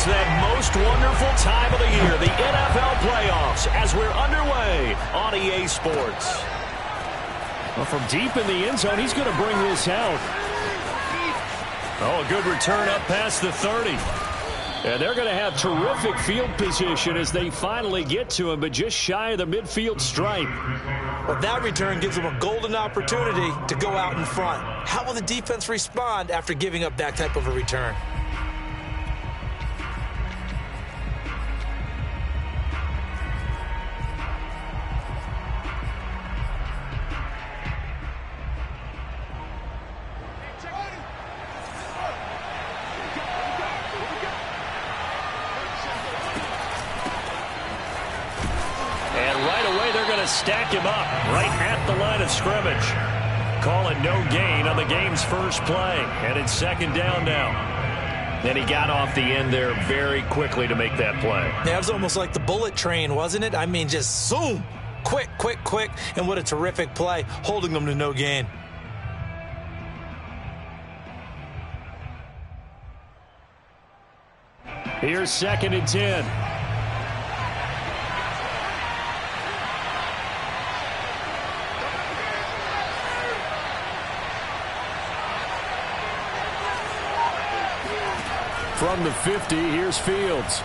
It's that most wonderful time of the year, the NFL playoffs, as we're underway on EA Sports. Well, from deep in the end zone, he's going to bring this out. Oh, a good return up past the 30. And they're going to have terrific field position as they finally get to him, but just shy of the midfield stripe. Well, that return gives them a golden opportunity to go out in front. How will the defense respond after giving up that type of a return? Stack him up right at the line of scrimmage. Call it no gain on the game's first play. And it's second down now. And he got off the end there very quickly to make that play. That was almost like the bullet train, wasn't it? I mean, just zoom. Quick, quick, quick. And what a terrific play, holding them to no gain. Here's 2nd and 10. From the 50, here's Fields.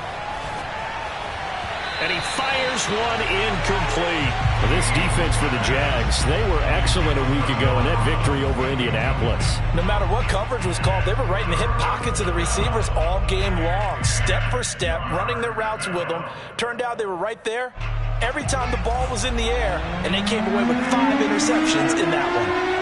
And he fires one incomplete. Well, this defense for the Jags, they were excellent a week ago in that victory over Indianapolis. No matter what coverage was called, they were right in the hip pockets of the receivers all game long. Step for step, running their routes with them. Turned out they were right there every time the ball was in the air, and they came away with 5 interceptions in that one.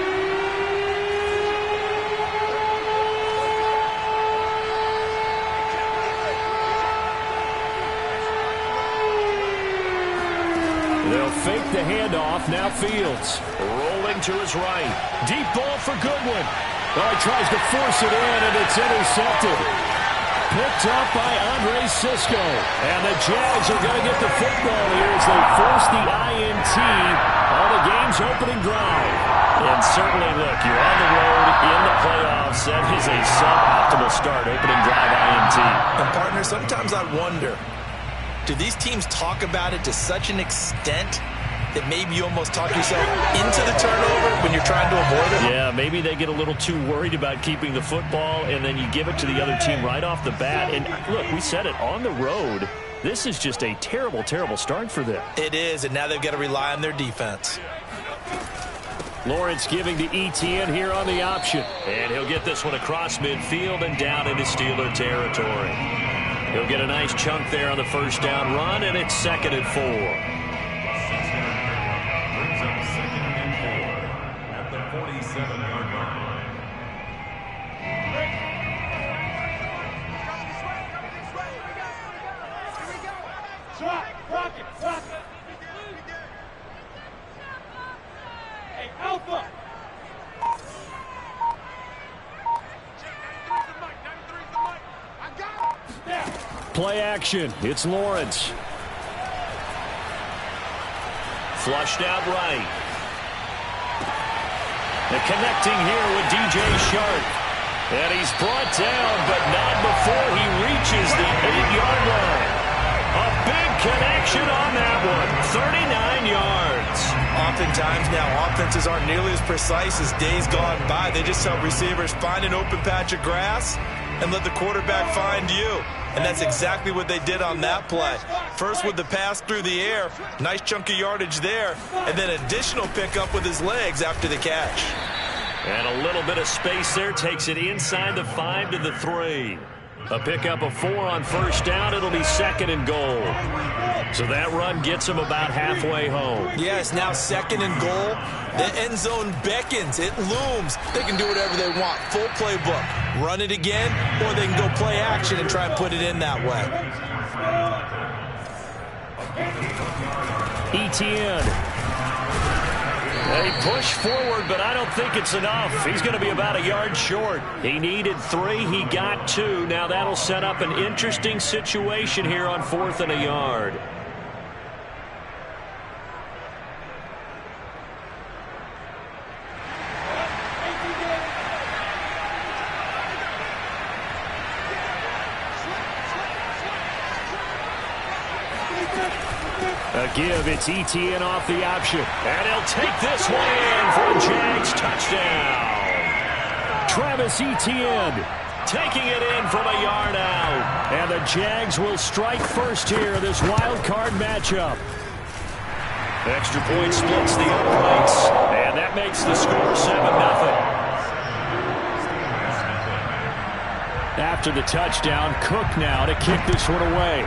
They'll fake the handoff. Now Fields. Rolling to his right. Deep ball for Goodwin. Oh, he tries to force it in, and it's intercepted. Picked up by Andre Cisco. And the Jags are going to get the football here as they force the INT on the game's opening drive. And certainly, look, you're on the road in the playoffs. That is a suboptimal start, opening drive INT. And, partner, sometimes I wonder, do these teams talk about it to such an extent that maybe you almost talk yourself into the turnover when you're trying to avoid it? Yeah, maybe they get a little too worried about keeping the football, and then you give it to the other team right off the bat. And, look, we said it, on the road, this is just a terrible, terrible start for them. It is, and now they've got to rely on their defense. Lawrence giving to Etienne here on the option. And he'll get this one across midfield and down into Steeler territory. He'll get a nice chunk there on the first down run, and it's 2nd and 4. Brings up 2nd and 4 at the 47-yard line. Hey, Alpha! Play action. It's Lawrence. Flushed out right. And connecting here with DJ Shark. And he's brought down, but not before he reaches the 8-yard line. A big connection on that one. 39 yards. Oftentimes now, offenses aren't nearly as precise as days gone by. They just help receivers find an open patch of grass and let the quarterback find you. And that's exactly what they did on that play. First with the pass through the air, nice chunk of yardage there, and then additional pickup with his legs after the catch. And a little bit of space there, takes it inside the 5 to the 3. A pickup of 4 on first down. It'll be 2nd and goal. So that run gets them about halfway home. Yes, now 2nd and goal. The end zone beckons. It looms. They can do whatever they want. Full playbook. Run it again, or they can go play action and try and put it in that way. Etienne. They push forward, but I don't think it's enough. He's going to be about a yard short. He needed 3. He got 2. Now that'll set up an interesting situation here on 4th and a yard. A give, it's ETN off the option. And he'll take this one in for a Jags touchdown. Travis Etienne taking it in from a yard out. And the Jags will strike first here in this wild card matchup. Extra point splits the uprights. And that makes the score 7-0. After the touchdown, Cook now to kick this one away.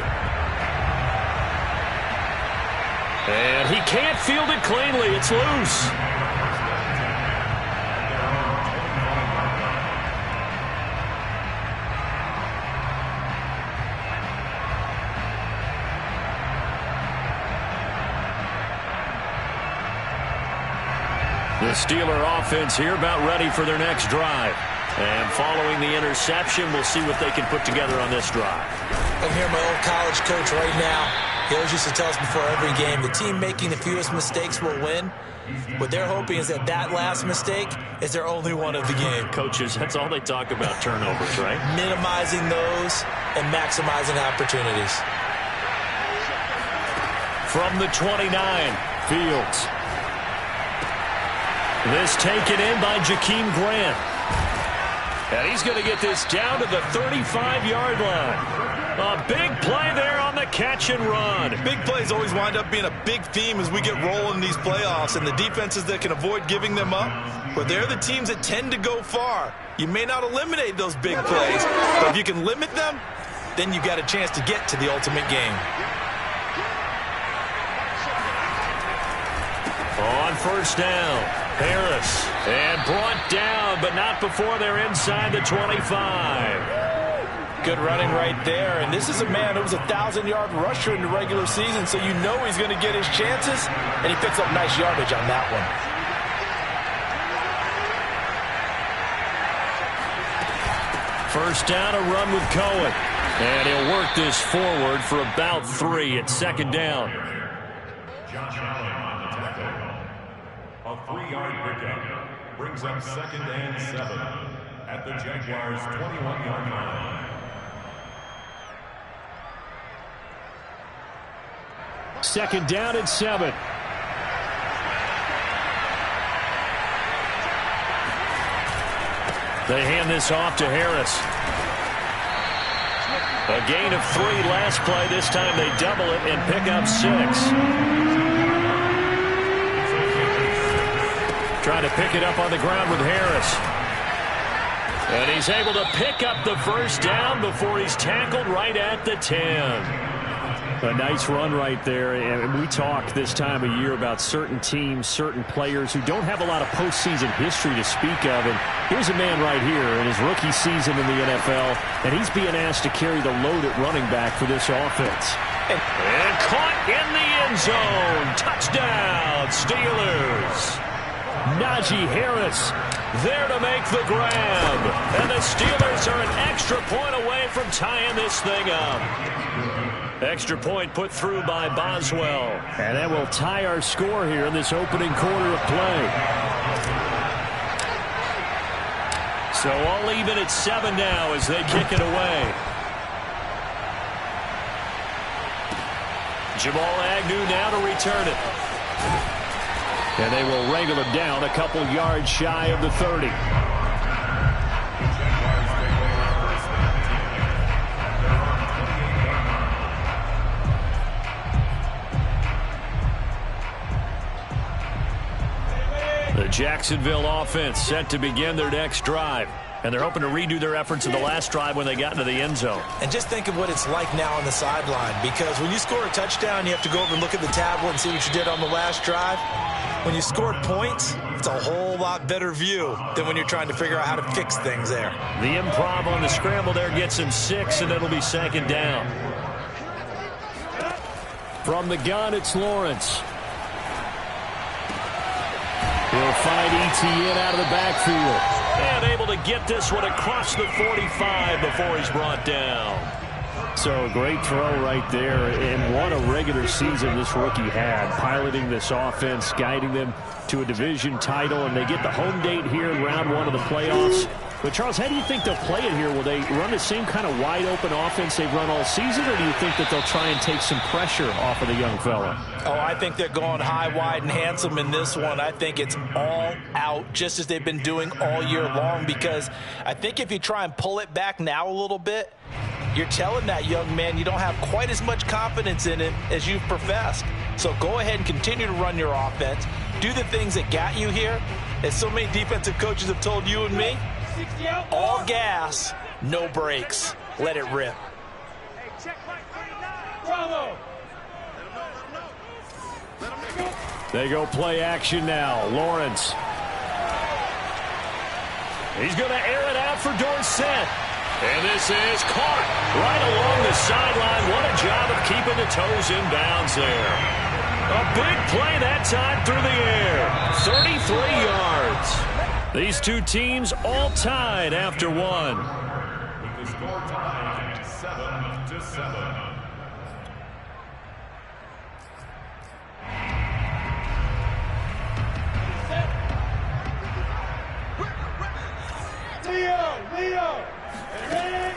And he can't field it cleanly. It's loose. The Steeler offense here about ready for their next drive. And following the interception, we'll see what they can put together on this drive. I'm here, my old college coach right now. He always used to tell us before every game, the team making the fewest mistakes will win. What they're hoping is that that last mistake is their only one of the game. Coaches, that's all they talk about, turnovers, right? Minimizing those and maximizing opportunities. From the 29, Fields. This taken in by Jakeem Grant. And he's going to get this down to the 35-yard line. A big play there on the catch and run. Big plays always wind up being a big theme as we get rolling in these playoffs, and the defenses that can avoid giving them up, but they're the teams that tend to go far. You may not eliminate those big plays, but if you can limit them, then you got a chance to get to the ultimate game. On first down, Harris. And brought down, but not before they're inside the 25. Good running right there, and this is a man who was a 1,000-yard rusher in the regular season, so you know he's going to get his chances, and he picks up nice yardage on that one. First down, a run with Cohen. And he'll work this forward for about 3 at second down. Josh Allen on the tackle. A 3-yard pickup brings up 2nd and 7 at the Jaguars' 21-yard line. Second down and 7. They hand this off to Harris. A gain of 3 last play. This time they double it and pick up 6. Trying to pick it up on the ground with Harris. And he's able to pick up the first down before he's tackled right at the 10. A nice run right there, and we talk this time of year about certain teams, certain players who don't have a lot of postseason history to speak of, and here's a man right here in his rookie season in the NFL, and he's being asked to carry the load at running back for this offense. And caught in the end zone. Touchdown, Steelers. Najee Harris there to make the grab, and the Steelers are an extra point away from tying this thing up. Extra point put through by Boswell. And that will tie our score here in this opening quarter of play. So all even at 7 now as they kick it away. Jamal Agnew now to return it. And they will wrangle him down a couple yards shy of the 30. The Jacksonville offense set to begin their next drive. And they're hoping to redo their efforts in the last drive when they got into the end zone. And just think of what it's like now on the sideline, because when you score a touchdown, you have to go over and look at the tablet and see what you did on the last drive. When you scored points, it's a whole lot better view than when you're trying to figure out how to fix things there. The improv on the scramble there gets him 6, and it'll be second down. From the gun, it's Lawrence. He'll find ETN out of the backfield. And able to get this one across the 45 before he's brought down. So great throw right there. And what a regular season this rookie had. Piloting this offense, guiding them to a division title. And they get the home date here in round 1 of the playoffs. But, Charles, how do you think they'll play it here? Will they run the same kind of wide-open offense they've run all season, or do you think that they'll try and take some pressure off of the young fella? Oh, I think they're going high, wide, and handsome in this one. I think it's all out, just as they've been doing all year long, because I think if you try and pull it back now a little bit, you're telling that young man you don't have quite as much confidence in it as you've professed. So go ahead and continue to run your offense. Do the things that got you here. As so many defensive coaches have told you and me, all gas, no brakes. Let it rip. They go play action now. Lawrence. He's going to air it out for Dorsett. And this is caught right along the sideline. What a job of keeping the toes in bounds there. A big play that time through the air. 33 yards. These two teams all tied after one. With the score tied 7-7.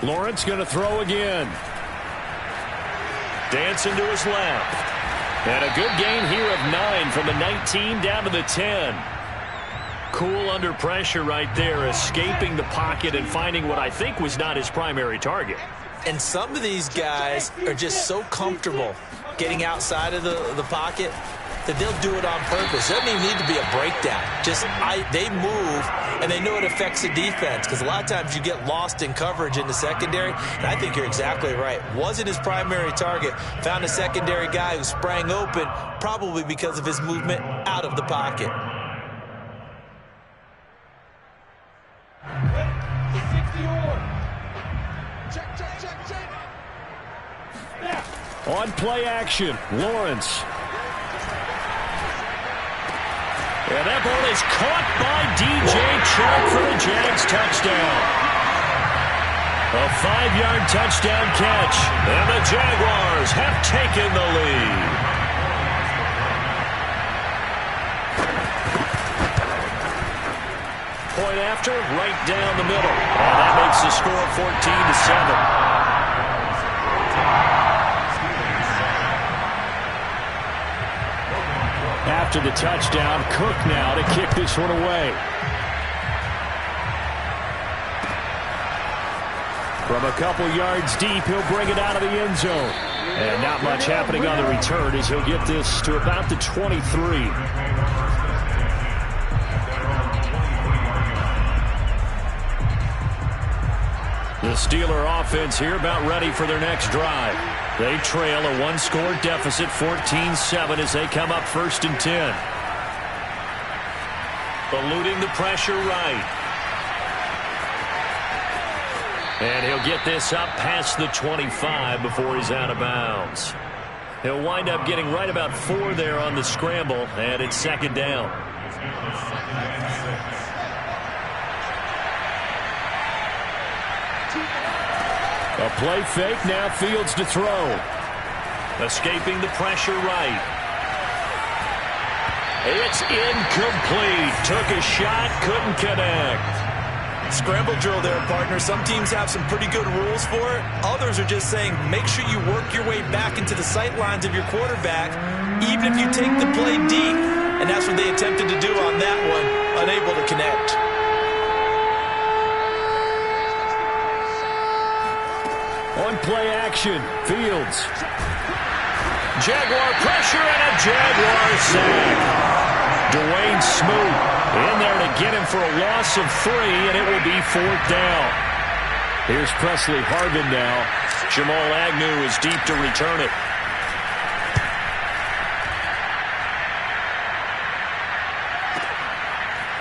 Lawrence going to throw again. Dancing to his left. And a good gain here of 9 from the 19 down to the 10. Cool under pressure right there, escaping the pocket and finding what I think was not his primary target. And some of these guys are just so comfortable getting outside of the pocket that they'll do it on purpose. It doesn't even need to be a breakdown. Just they move, and they know it affects the defense, because a lot of times you get lost in coverage in the secondary, and I think you're exactly right. Wasn't his primary target. Found a secondary guy who sprang open, probably because of his movement out of the pocket. On play action, Lawrence. And that ball is caught by D.J. Chark for the Jags touchdown. A 5-yard touchdown catch, and the Jaguars have taken the lead. Point after, right down the middle. And that makes the score 14-7. After the touchdown, Cook now to kick this one away. From a couple yards deep, he'll bring it out of the end zone. And not much happening on the return as he'll get this to about the 23. The Steeler offense here about ready for their next drive. They trail a one-score deficit, 14-7, as they come up 1st and 10. Eluding the pressure right. And he'll get this up past the 25 before he's out of bounds. He'll wind up getting right about 4 there on the scramble, and it's 2nd down. A play fake, now Fields to throw. Escaping the pressure right. It's incomplete. Took a shot, couldn't connect. Scramble drill there, partner. Some teams have some pretty good rules for it. Others are just saying, make sure you work your way back into the sight lines of your quarterback, even if you take the play deep. And that's what they attempted to do on that one, unable to connect. On play action, Fields. Jaguar pressure and a Jaguar sack. Dwayne Smoot in there to get him for a loss of 3, and it will be 4th down. Here's Presley Harvin now. Jamal Agnew is deep to return it.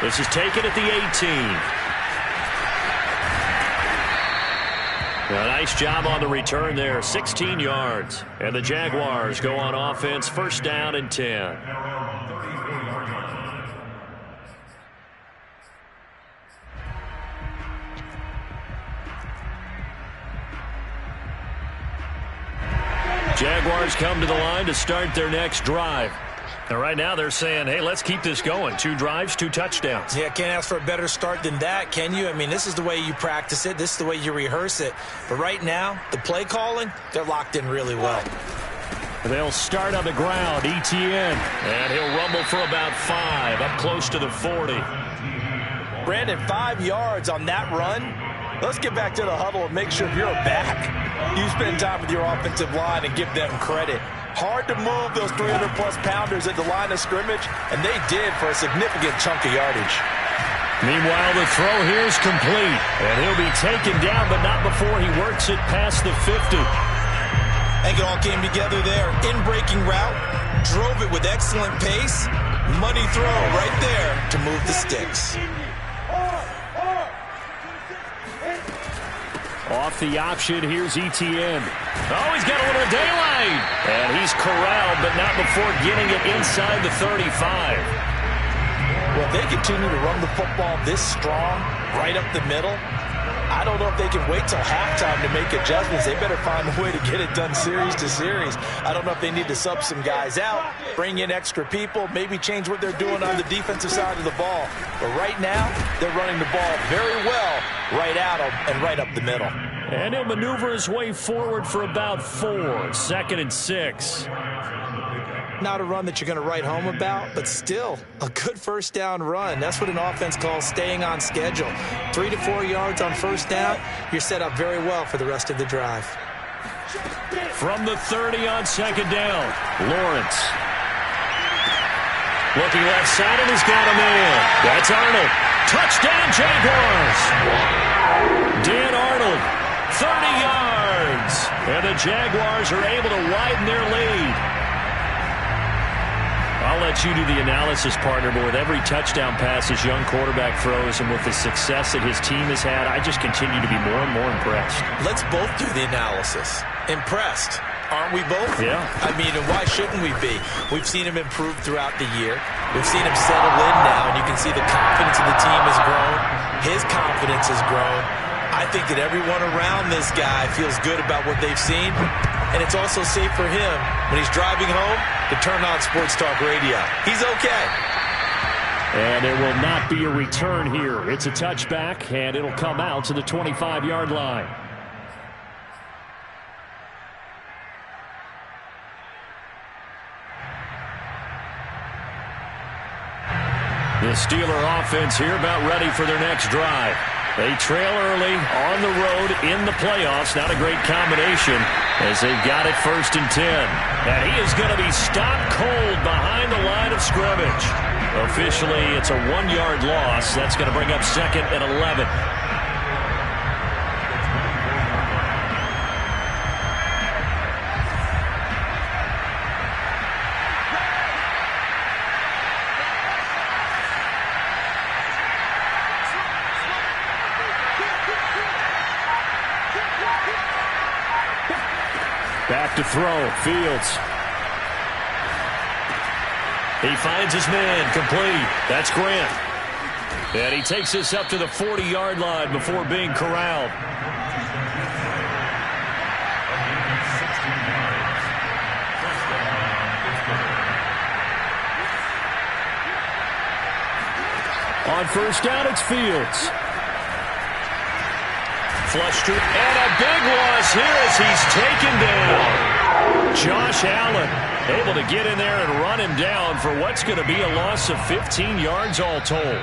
This is taken at the 18. A nice job on the return there, 16 yards. And the Jaguars go on offense, 1st down and 10. Jaguars come to the line to start their next drive. And right now they're saying, hey, let's keep this going. 2 drives, 2 touchdowns. Yeah, can't ask for a better start than that, can you? I mean, this is the way you practice it. This is the way you rehearse it. But right now, the play calling, they're locked in really well. They'll start on the ground, Etienne. And he'll rumble for about 5, up close to the 40. Brandon, 5 yards on that run. Let's get back to the huddle and make sure if you're a back, you spend time with your offensive line and give them credit. Hard to move those 300-plus pounders at the line of scrimmage, and they did for a significant chunk of yardage. Meanwhile, the throw here is complete, and he'll be taken down, but not before he works it past the 50. I think it all came together there. In-breaking route, drove it with excellent pace. Money throw right there to move the sticks. Off the option, here's Etienne. Oh, he's got a little daylight. And he's corralled, but not before getting it inside the 35. Well, if they continue to run the football this strong, right up the middle, I don't know if they can wait till halftime to make adjustments. They better find a way to get it done series to series. I don't know if they need to sub some guys out, bring in extra people, maybe change what they're doing on the defensive side of the ball. But right now, they're running the ball very well right at them and right up the middle. And he'll maneuver his way forward for about 4, 2nd and 6. Not a run that you're going to write home about, but still a good first down run. That's what an offense calls staying on schedule. 3 to 4 yards on first down, you're set up very well for the rest of the drive. From the 30 on 2nd down, Lawrence. Looking left side, and he's got him in. That's Arnold. Touchdown, Jaguars. Dan Arnold, 30 yards. And the Jaguars are able to widen their lead. I'll let you do the analysis, partner, but with every touchdown pass his young quarterback throws and with the success that his team has had, I just continue to be more and more impressed. Let's both do the analysis. Impressed. Aren't we both? Yeah. I mean, and why shouldn't we be? We've seen him improve throughout the year. We've seen him settle in now, and you can see the confidence of the team has grown. His confidence has grown. I think that everyone around this guy feels good about what they've seen, and it's also safe for him when he's driving home to turn on Sports Talk Radio. He's okay. And there will not be a return here. It's a touchback, and it'll come out to the 25-yard line. The Steeler offense here about ready for their next drive. They trail early on the road in the playoffs. Not a great combination as they've got it 1st and 10. And he is going to be stopped cold behind the line of scrimmage. Officially, it's a 1-yard loss. That's going to bring up 2nd and 11. Back to throw, Fields. He finds his man, complete. That's Grant. And he takes this up to the 40-yard line before being corralled. On first down, it's Fields. Flush to, and a big loss here as he's taken down. Josh Allen able to get in there and run him down for what's going to be a loss of 15 yards all told.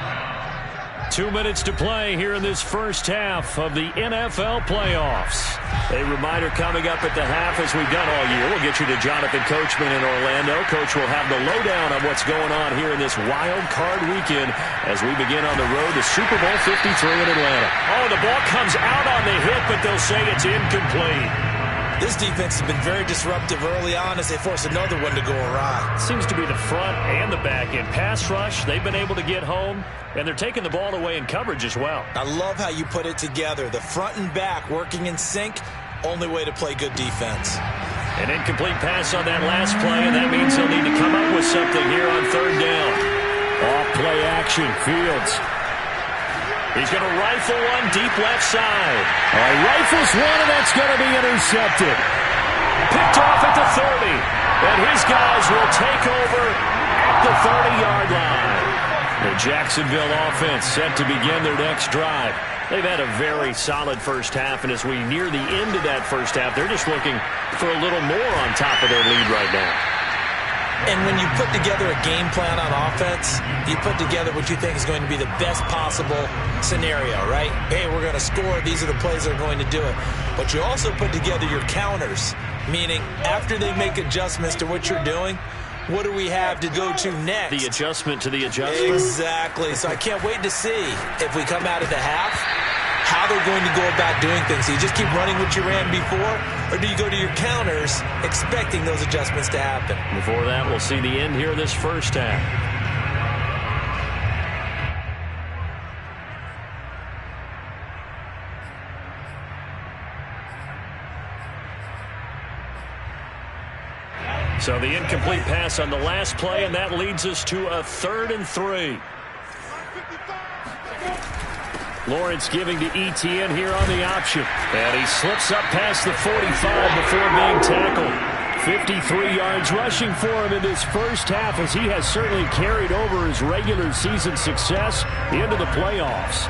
2 minutes to play here in this first half of the NFL playoffs. A reminder coming up at the half, as we've done all year. We'll get you to Jonathan Coachman in Orlando. Coach will have the lowdown on what's going on here in this wild card weekend as we begin on the road to Super Bowl 53 in Atlanta. Oh, the ball comes out on the hit, but they'll say it's incomplete. This defense has been very disruptive early on as they force another one to go awry. Seems to be the front and the back end. Pass rush, they've been able to get home, and they're taking the ball away in coverage as well. I love how you put it together. The front and back working in sync, only way to play good defense. An incomplete pass on that last play, and that means they'll need to come up with something here on 3rd down. Off play action, Fields. He's going to rifle one deep left side. Rifles one, and that's going to be intercepted. Picked off at the 30. And his guys will take over Jacksonville offense set to begin their next drive. They've had a very solid first half, and as we near the end of that first half, they're just looking for a little more on top of their lead right now. And when you put together a game plan on offense, you put together what you think is going to be the best possible scenario, right? Hey, we're going to score. These are the plays that are going to do it. But you also put together your counters, meaning after they make adjustments to what you're doing, what do we have to go to next? The adjustment to the adjustment? Exactly. So I can't wait to see if we come out of the half, how they're going to go about doing things. Do you just keep running what you ran before, or do you go to your counters expecting those adjustments to happen? Before that, we'll see the end here of this first half. So the incomplete pass on the last play, and that leads us to a 3rd and 3. Lawrence giving to Etienne here on the option. And he slips up past the 45 before being tackled. 53 yards rushing for him in this first half, as he has certainly carried over his regular season success into the playoffs.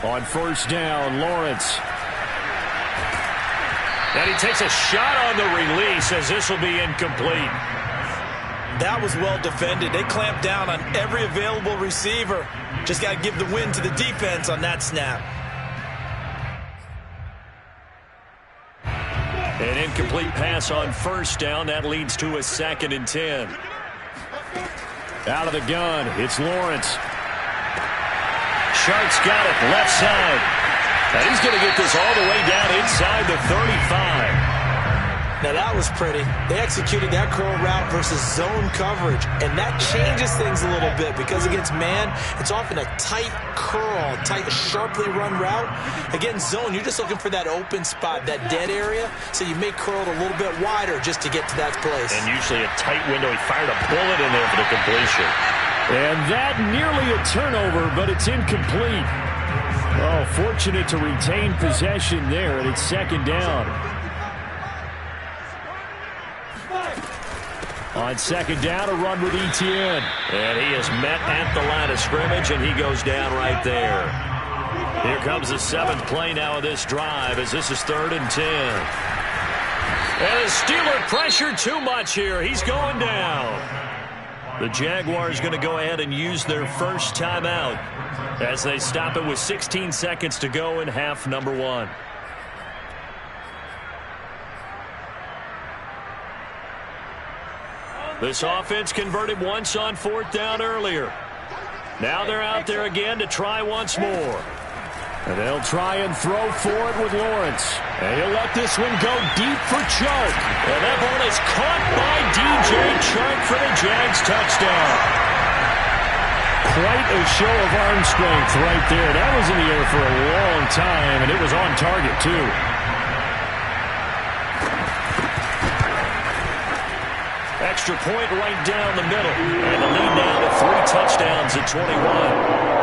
On first down, Lawrence. And he takes a shot on the release, as this will be incomplete. That was well defended. They clamped down on every available receiver. Just got to give the win to the defense on that snap. An incomplete pass on first down. That leads to a 2nd and 10. Out of the gun, it's Lawrence. Shark's got it, left side. And he's going to get this all the way down inside the 35. Now that was pretty. They executed that curl route versus zone coverage, and that changes things a little bit because against man, it's often a tight curl, tight, sharply run route. Against zone, you're just looking for that open spot, that dead area, so you may curl it a little bit wider just to get to that place. And usually a tight window. He fired a bullet in there for the completion. And that nearly a turnover, but it's incomplete. Oh, fortunate to retain possession there, and it's 2nd down. On 2nd down, a run with Etienne. And he is met at the line of scrimmage, and he goes down right there. Here comes the 7th play now of this drive, as this is 3rd and 10. And the Steeler pressure too much here. He's going down. The Jaguars going to go ahead and use their first timeout as they stop it with 16 seconds to go in half number 1. This offense converted once on 4th down earlier. Now they're out there again to try once more. And they'll try and throw for it with Lawrence. And he'll let this one go deep for Chark. And that ball is caught by DJ Chark for the Jags touchdown. Quite a show of arm strength right there. That was in the air for a long time, and it was on target, too. Extra point right down the middle. And the lead now to 3 touchdowns at 21.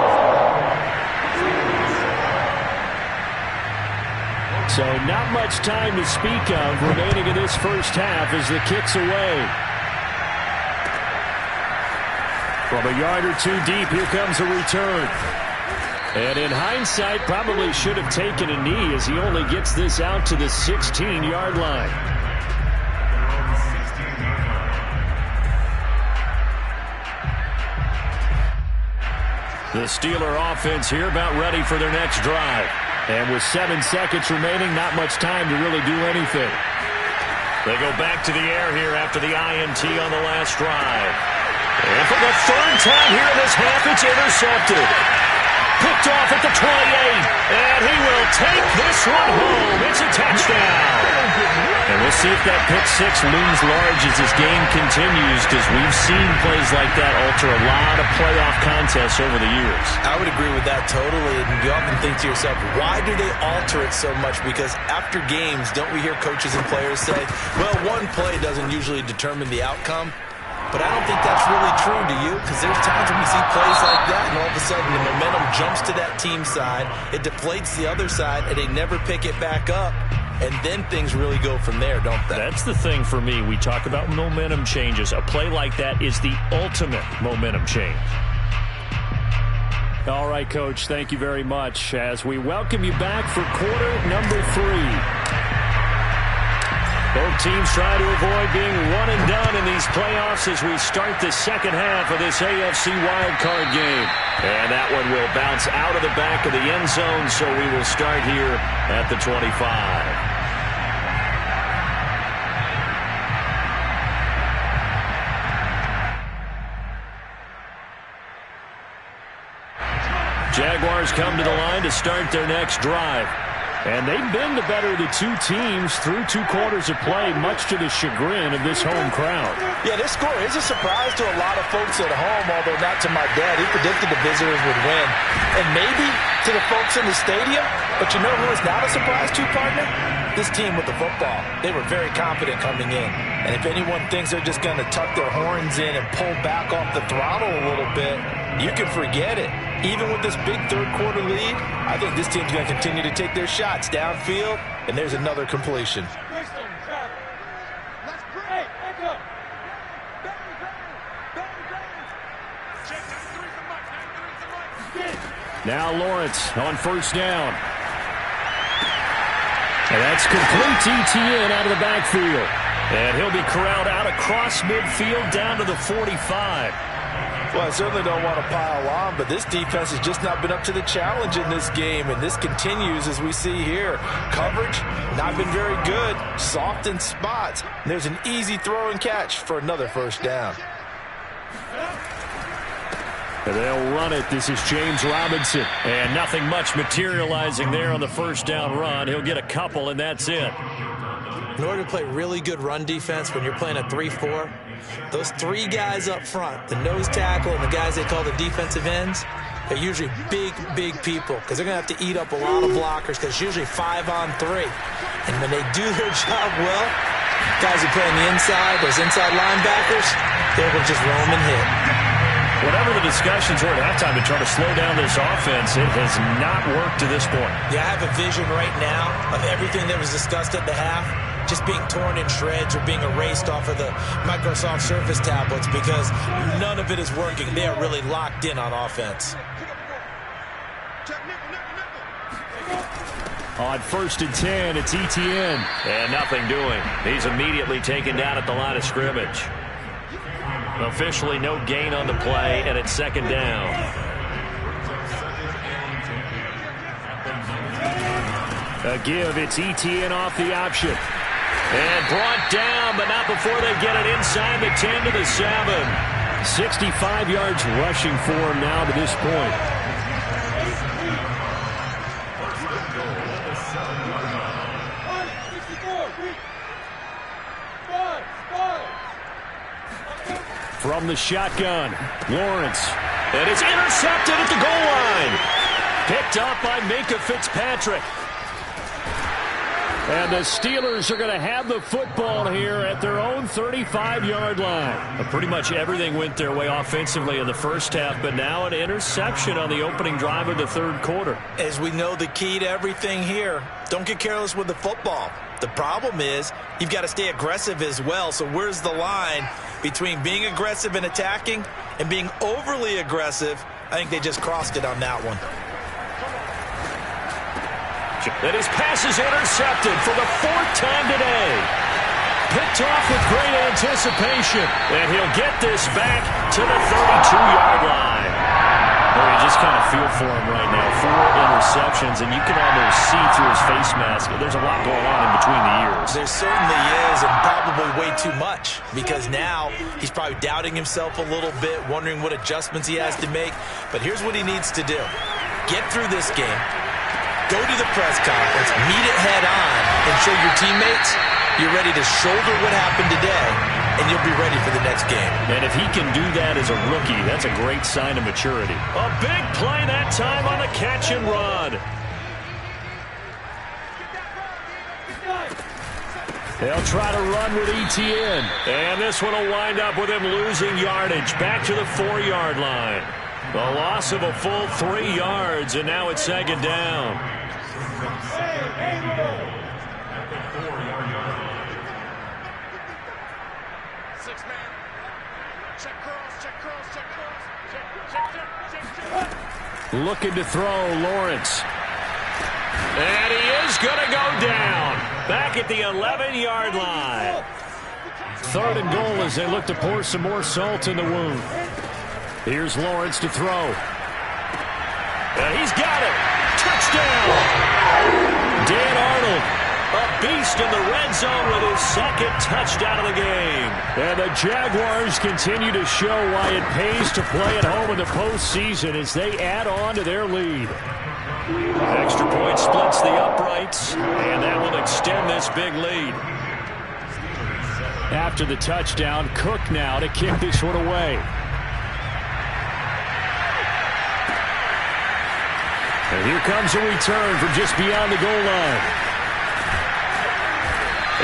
So not much time to speak of remaining in this first half as the kick's away. From a yard or 2 deep, here comes a return. And in hindsight, probably should have taken a knee as he only gets this out to the 16-yard line. The Steeler offense here about ready for their next drive. And with 7 seconds remaining, not much time to really do anything. They go back to the air here after the INT on the last drive. And for the 3rd time here in this half, it's intercepted. Picked off at the 28. And he will take this one home. It's a touchdown. And we'll see if that pick 6 looms large as this game continues, because we've seen plays like that alter a lot of playoff contests over the years. I would agree with that totally. And you often think to yourself, why do they alter it so much? Because after games, don't we hear coaches and players say, well, one play doesn't usually determine the outcome? But I don't think that's really true, do you? Because there's times when we see plays like that, and all of a sudden the momentum jumps to that team side, it deflates the other side, and they never pick it back up. and then things really go from there, don't they? That's the thing for me. We talk about momentum changes. A play like that is the ultimate momentum change. All right, Coach, thank you very much as we welcome you back for quarter number 3. Both teams try to avoid being one and done in these playoffs as we start the second half of this AFC wildcard game. And that one will bounce out of the back of the end zone, so we will start here at the 25. Jaguars come to the line to start their next drive. And they've been the better of the two teams through 2 quarters of play, much to the chagrin of this home crowd. Yeah, this score is a surprise to a lot of folks at home, although not to my dad. He predicted the visitors would win. And maybe to the folks in the stadium. But you know who is not a surprise to, partner? This team with the football. They were very confident coming in. And if anyone thinks they're just going to tuck their horns in and pull back off the throttle a little bit, you can forget it. Even with this big third-quarter lead, I think this team's going to continue to take their shots downfield, and there's another completion. Now Lawrence on first down. And that's complete to Etienne out of the backfield. And he'll be corralled out across midfield down to the 45. Well, I certainly don't want to pile on, but this defense has just not been up to the challenge in this game, and this continues as we see here. Coverage, not been very good, soft in spots. And there's an easy throw and catch for another first down. And they'll run it. This is James Robinson. And nothing much materializing there on the first down run. He'll get a couple, and that's it. In order to play really good run defense when you're playing a 3-4, those 3 guys up front, the nose tackle and the guys they call the defensive ends, they're usually big, big people because they're going to have to eat up a lot of blockers because it's usually 5-on-3. And when they do their job well, guys who play on the inside, those inside linebackers, they're able to just roam and hit. Whatever the discussions were at halftime to try to slow down this offense, it has not worked to this point. Yeah, I have a vision right now of everything that was discussed at the half just being torn in shreds or being erased off of the Microsoft Surface tablets because none of it is working. They are really locked in on offense. On first and 10, it's Etienne. And nothing doing. He's immediately taken down at the line of scrimmage. Officially no gain on the play, and it's second down. A give, it's Etienne off the option. And brought down, but not before they get it inside the 10 to the 7. 65 yards rushing for him now to this point. From the shotgun, Lawrence. And it's intercepted at the goal line. Picked up by Minkah Fitzpatrick. And the Steelers are going to have the football here at their own 35-yard line. Pretty much everything went their way offensively in the first half, but now an interception on the opening drive of the third quarter. As we know, the key to everything here, don't get careless with the football. The problem is you've got to stay aggressive as well. So where's the line between being aggressive and attacking and being overly aggressive? I think they just crossed it on that one. And his pass is intercepted for the 4th time today. Picked off with great anticipation. And he'll get this back to the 32-yard line. Well, you just kind of feel for him right now. 4 interceptions, and you can almost see through his face mask. There's a lot going on in between the ears. There certainly is, and probably way too much, because now he's probably doubting himself a little bit, wondering what adjustments he has to make. But here's what he needs to do. Get through this game. Go to the press conference, meet it head on, and show your teammates you're ready to shoulder what happened today, and you'll be ready for the next game. And if he can do that as a rookie, that's a great sign of maturity. A big play that time on the catch and run. They'll try to run with Etienne. And this one will wind up with him losing yardage back to the 4-yard line. The loss of a full 3 yards, and now it's second down. Looking to throw, Lawrence. And he is going to go down. Back at the 11-yard line. 3rd and goal as they look to pour some more salt in the wound. Here's Lawrence to throw. And he's got it. Touchdown. Dan Arnold, a beast in the red zone with his 2nd touchdown of the game. And the Jaguars continue to show why it pays to play at home in the postseason as they add on to their lead. Extra point splits the uprights, and that will extend this big lead. After the touchdown, Cook now to kick this one away. And here comes a return from just beyond the goal line.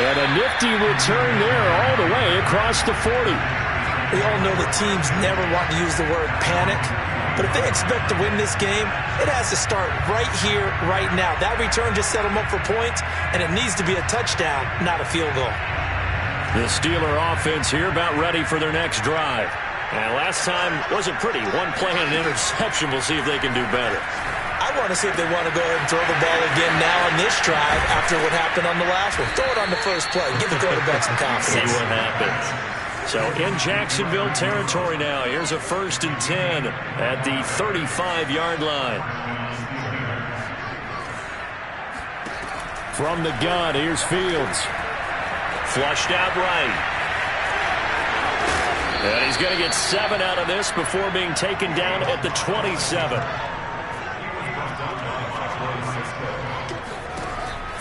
And a nifty return there all the way across the 40. We all know that teams never want to use the word panic. But if they expect to win this game, it has to start right here, right now. That return just set them up for points, and it needs to be a touchdown, not a field goal. The Steeler offense here about ready for their next drive. And last time wasn't pretty. One play and an interception. We'll see if they can do better. I want to see if they want to go ahead and throw the ball again now on this drive after what happened on the last one. Throw it on the first play. Give the quarterback some confidence. See what happens. So in Jacksonville territory now. Here's a 1st and 10 at the 35-yard line. From the gun, here's Fields. Flushed out right. And he's going to get 7 out of this before being taken down at the 27.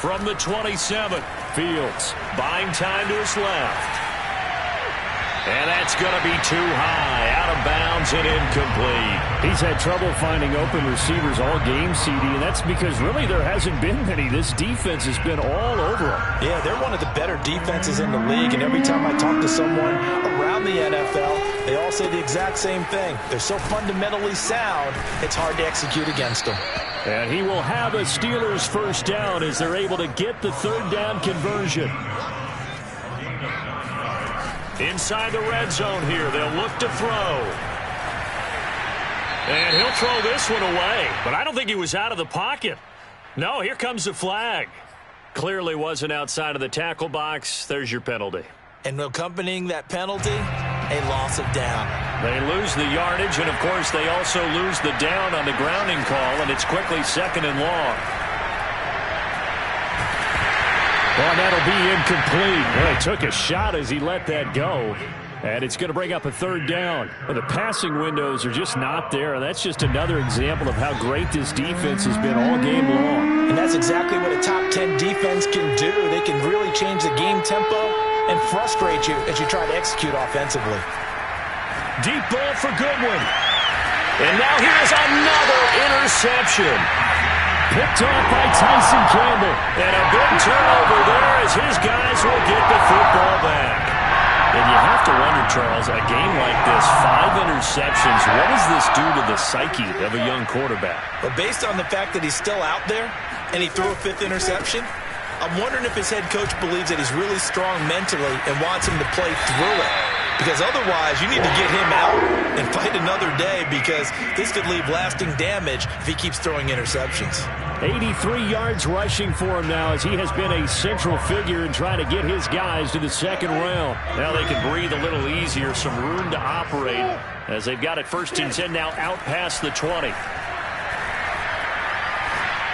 From the 27, Fields buying time to his left. And that's going to be too high, out of bounds and incomplete. He's had trouble finding open receivers all game, CD, and that's because really there hasn't been many. This defense has been all over him. Yeah, they're one of the better defenses in the league, and every time I talk to someone around the NFL, they all say the exact same thing. They're so fundamentally sound, it's hard to execute against them. And he will have a Steelers 1st down as they're able to get the 3rd down conversion. Inside the red zone here, they'll look to throw. And he'll throw this one away. But I don't think he was out of the pocket. No, here comes the flag. Clearly wasn't outside of the tackle box. There's your penalty. And accompanying that penalty, a loss of down. They lose the yardage, and, of course, they also lose the down on the grounding call, and it's quickly 2nd and long. Well, that'll be incomplete. Well, he took a shot as he let that go. And it's going to bring up a 3rd down. Well, the passing windows are just not there. And that's just another example of how great this defense has been all game long. And that's exactly what a top 10 defense can do. They can really change the game tempo and frustrate you as you try to execute offensively. Deep ball for Goodwin. And now here's another interception. Picked off by Tyson Campbell. And a big turnover there as his guys will get the football back. And you have to wonder, Charles, a game like this, 5 interceptions, what does this do to the psyche of a young quarterback? But based on the fact that he's still out there and he threw a 5th interception, I'm wondering if his head coach believes that he's really strong mentally and wants him to play through it. Because otherwise, you need to get him out and fight another day because this could leave lasting damage if he keeps throwing interceptions. 83 yards rushing for him now as he has been a central figure in trying to get his guys to the 2nd round. Now they can breathe a little easier, some room to operate as they've got it 1st and 10 now out past the 20.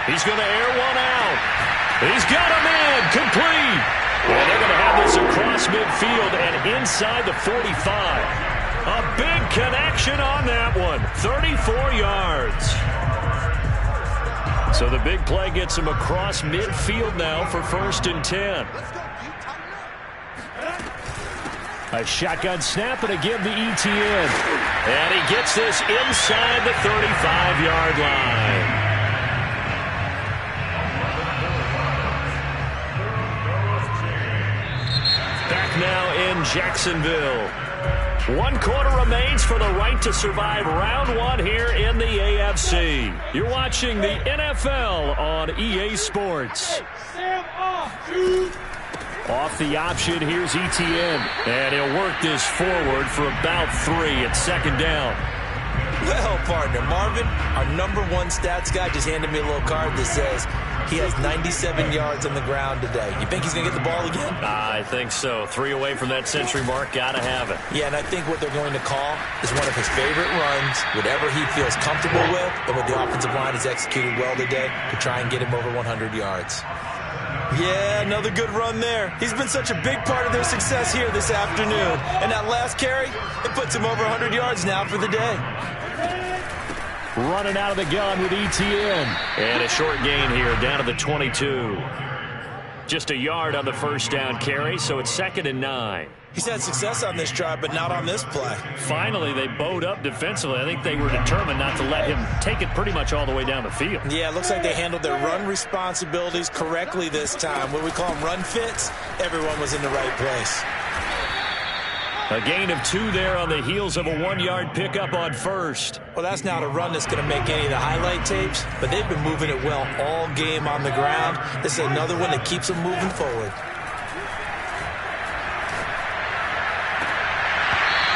He's going to air one out. He's got him in, complete. And they're going to have this across midfield and inside the 45. A big connection on that one, 34 yards. So the big play gets him across midfield now for 1st and 10. A shotgun snap and again the ETN. And he gets this inside the 35-yard line. Back now in Jacksonville. 1 quarter remains for the right to survive round 1 here in the AFC. You're watching the NFL on EA Sports. Off the option, here's Etienne. And he'll work this forward for about 3 at second down. Well, partner, Marvin, our #1 stats guy just handed me a little card that says he has 97 yards on the ground today. You think he's going to get the ball again? I think so. 3 away from that century mark. Got to have it. Yeah, and I think what they're going to call is one of his favorite runs, whatever he feels comfortable with, and what the offensive line has executed well today to try and get him over 100 yards. Yeah, another good run there. He's been such a big part of their success here this afternoon. And that last carry, it puts him over 100 yards now for the day. Running out of the gun with Etienne. And a short gain here, down to the 22. Just a yard on the first down carry, so it's 2nd and 9. He's had success on this drive, but not on this play. Finally, they bowed up defensively. I think they were determined not to let him take it pretty much all the way down the field. Yeah, it looks like they handled their run responsibilities correctly this time. What we call them run fits, everyone was in the right place. A gain of 2 there on the heels of a 1-yard pickup on first. Well, that's not a run that's going to make any of the highlight tapes, but they've been moving it well all game on the ground. This is another one that keeps them moving forward.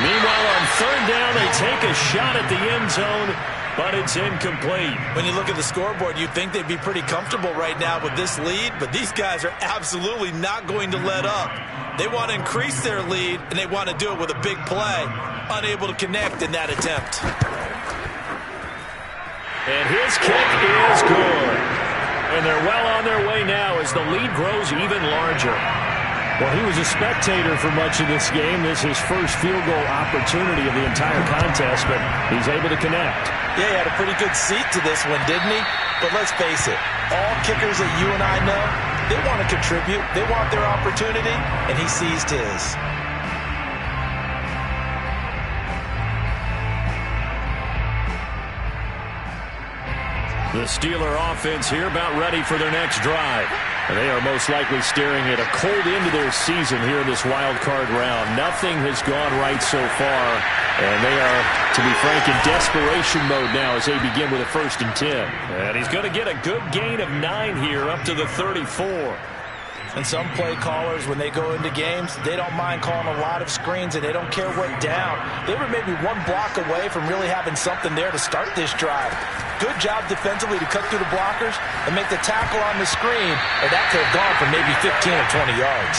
Meanwhile, on 3rd down, they take a shot at the end zone, but it's incomplete. When you look at the scoreboard, you'd think they'd be pretty comfortable right now with this lead, but these guys are absolutely not going to let up. They want to increase their lead, and they want to do it with a big play. Unable to connect in that attempt. And his kick is good. And they're well on their way now as the lead grows even larger. Well, he was a spectator for much of this game. This is his first field goal opportunity of the entire contest, but he's able to connect. Yeah, he had a pretty good seat to this one, didn't he? But let's face it, all kickers that you and I know, they want to contribute. They want their opportunity, and he seized his. The Steeler offense here about ready for their next drive. And they are most likely staring at a cold end of their season here in this wild card round. Nothing has gone right so far, and they are, to be frank, in desperation mode now as they begin with a 1st and 10. And he's going to get a good gain of 9 here up to the 34. And some play callers, when they go into games, they don't mind calling a lot of screens, and they don't care what down. They were maybe 1 block away from really having something there to start this drive. Good job defensively to cut through the blockers and make the tackle on the screen, or that could have gone for maybe 15 or 20 yards.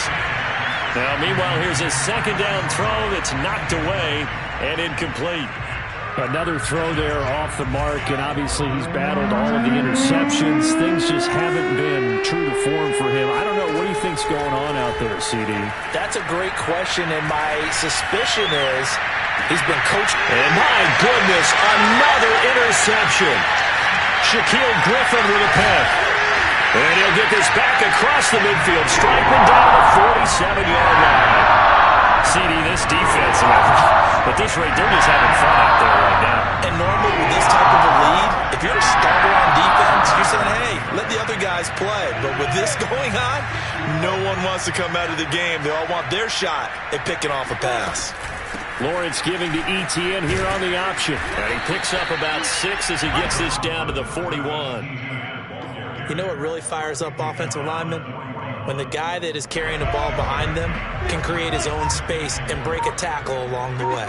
Now, meanwhile, here's a 2nd down throw that's knocked away and incomplete. Another throw there off the mark, and obviously he's battled all of the interceptions. Things just haven't been true to form for him. I don't know. What do you think's going on out there, CD? That's a great question, and my suspicion is he's been coached. And my goodness, another interception. Shaquille Griffin with a pick. And he'll get this back across the midfield, striking down the 47-yard line. CD, this defense, at this rate, they're just having fun out there right now. And normally with this type of a lead, if you're a starter on defense, you're saying, hey, let the other guys play. But with this going on, no one wants to come out of the game. They all want their shot at picking off a pass. Lawrence giving to Etienne here on the option. And he picks up about 6 as he gets this down to the 41. You know what really fires up offensive linemen? When the guy that is carrying the ball behind them can create his own space and break a tackle along the way.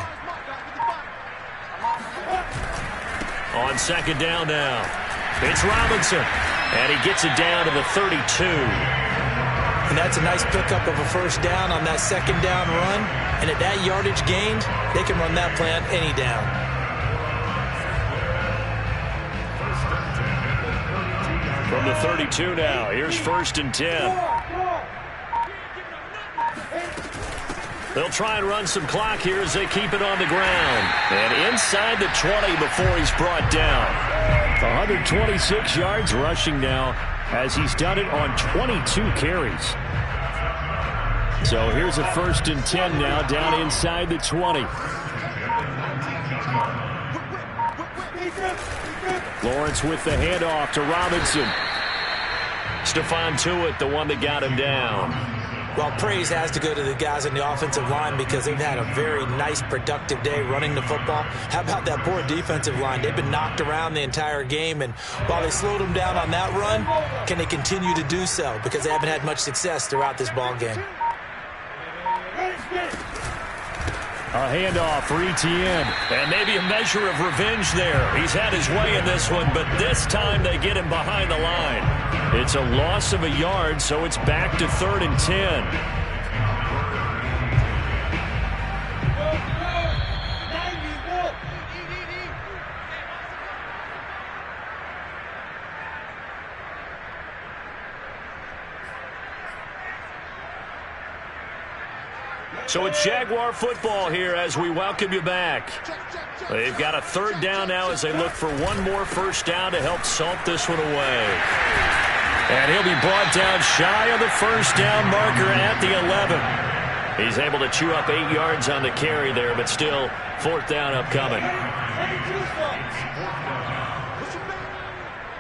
On 2nd down now, it's Robinson. And he gets it down to the 32. And that's a nice pickup of a 1st down on that 2nd down run. And at that yardage gained, they can run that play on any down. From the 32 now, here's 1st and 10. They'll try and run some clock here as they keep it on the ground. And inside the 20 before he's brought down. 126 yards rushing now as he's done it on 22 carries. So here's a 1st and 10 now down inside the 20. Lawrence with the handoff to Robinson. Stephon Tuitt, the one that got him down. Well, praise has to go to the guys on the offensive line because they've had a very nice, productive day running the football. How about that poor defensive line? They've been knocked around the entire game, and while they slowed them down on that run, can they continue to do so? Because they haven't had much success throughout this ball game. A handoff for Etienne. And maybe a measure of revenge there. He's had his way in this one, but this time they get him behind the line. It's a loss of a yard, so it's back to 3rd and 10. So it's Jaguar football here as we welcome you back. They've got a 3rd down now as they look for one more first down to help salt this one away. And he'll be brought down shy of the first down marker at the 11. He's able to chew up 8 yards on the carry there, but still 4th down upcoming.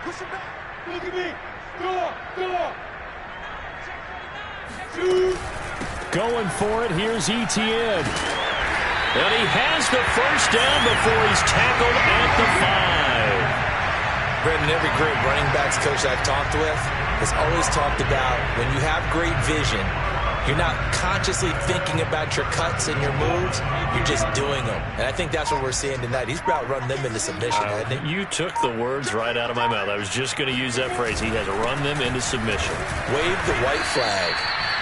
Push him back. Look at me. Go. Going for it, here's Etienne. And he has the first down before he's tackled at the 5. Brendan, every great running backs coach I've talked with has always talked about when you have great vision, you're not consciously thinking about your cuts and your moves, you're just doing them. And I think that's what we're seeing tonight. He's about running them into submission, hasn't he? You took the words right out of my mouth. I was just going to use that phrase. He has run them into submission. Wave the white flag.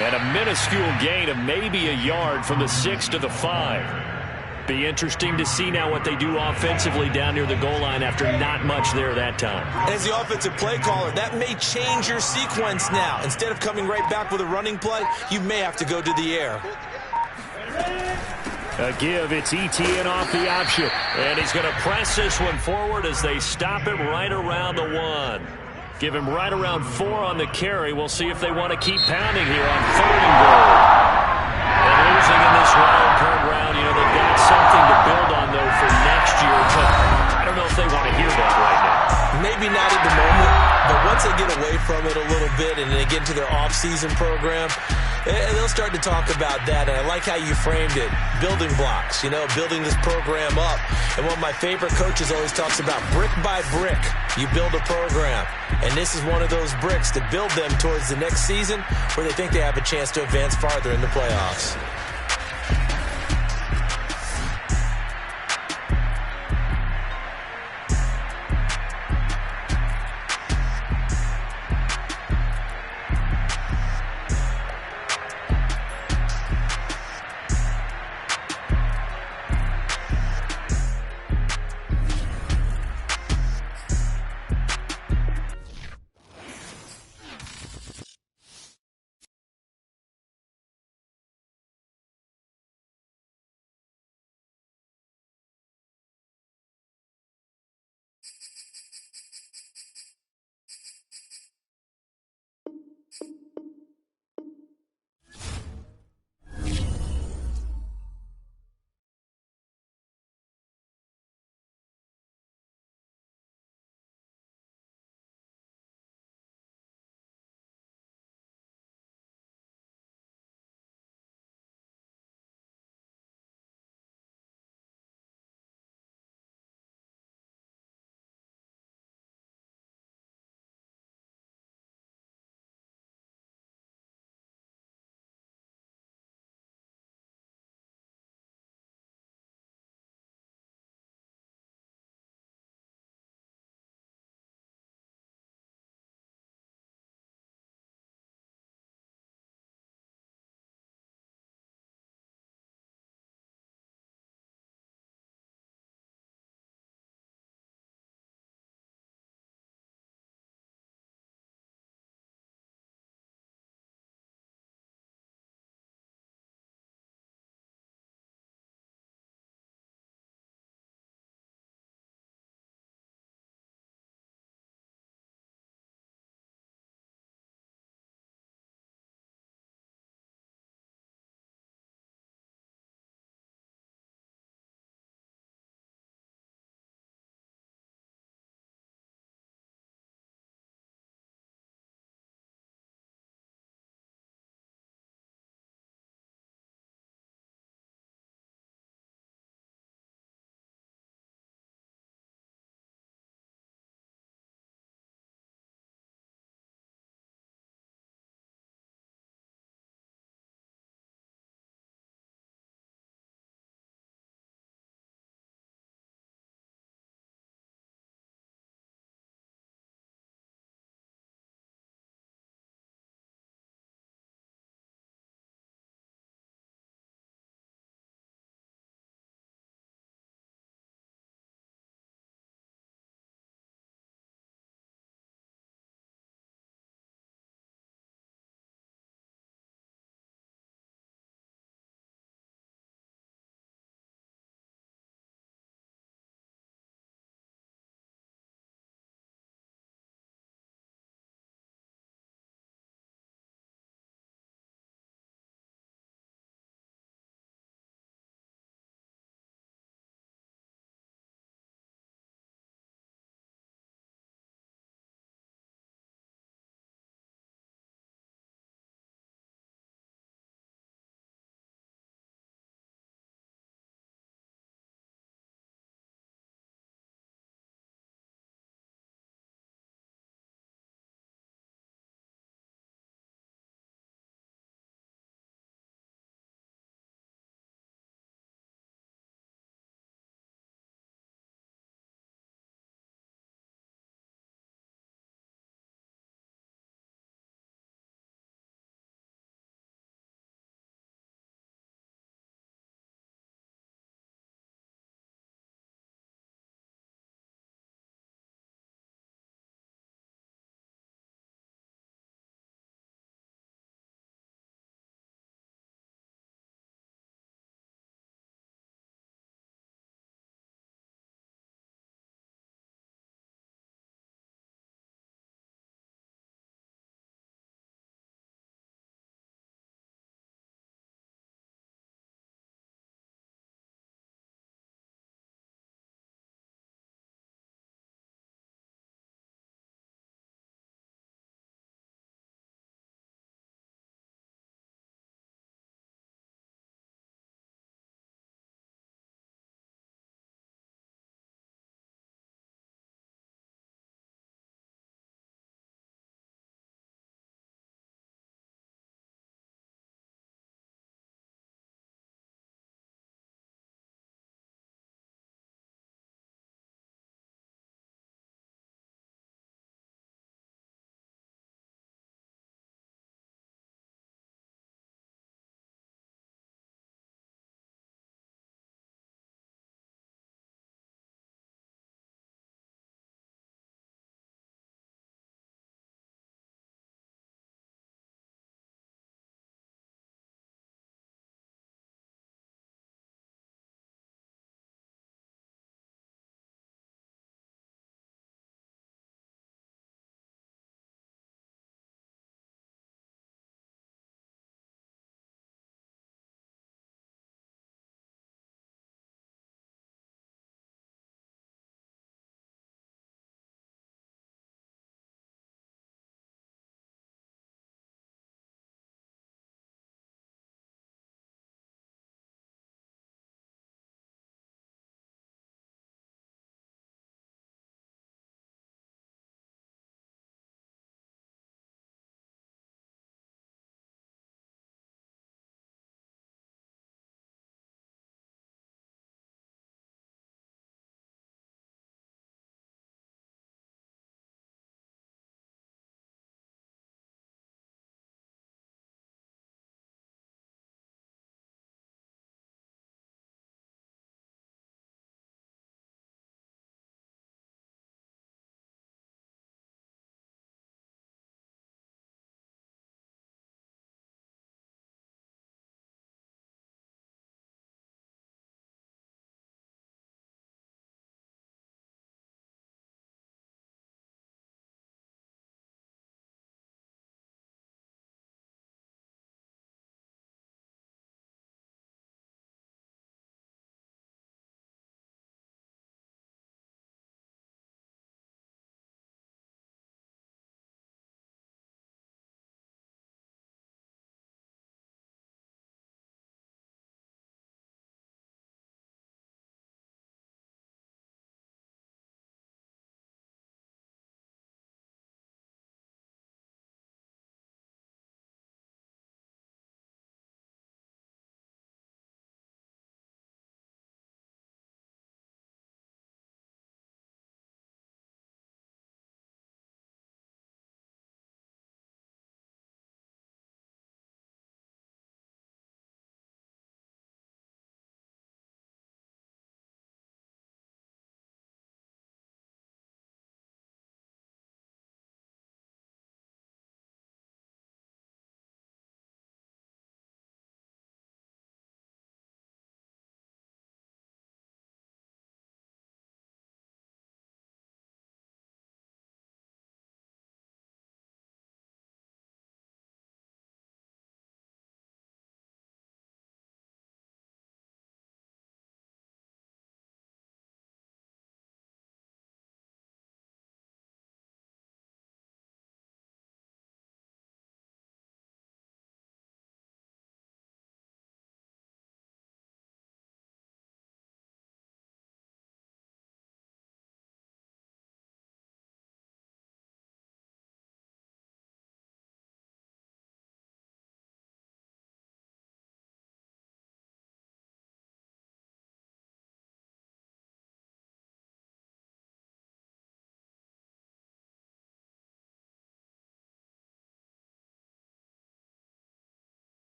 And a minuscule gain of maybe a yard from the 6 to the 5. Be interesting to see now what they do offensively down near the goal line after not much there that time. As the offensive play caller, that may change your sequence now. Instead of coming right back with a running play, you may have to go to the air. A give, it's Etienne off the option. And he's going to press this one forward as they stop him right around the 1. Give him right around 4 on the carry. We'll see if they want to keep pounding here on 3rd and goal. And losing in this wild card round, you know, they've got something to build on, though, for next year. But I don't know if they want to hear that right now. Maybe not at the moment, but once they get away from it a little bit and they get into their off-season program, they'll start to talk about that. And I like how you framed it. Building blocks, you know, building this program up. And one of my favorite coaches always talks about brick by brick, you build a program. And this is one of those bricks to build them towards the next season where they think they have a chance to advance farther in the playoffs.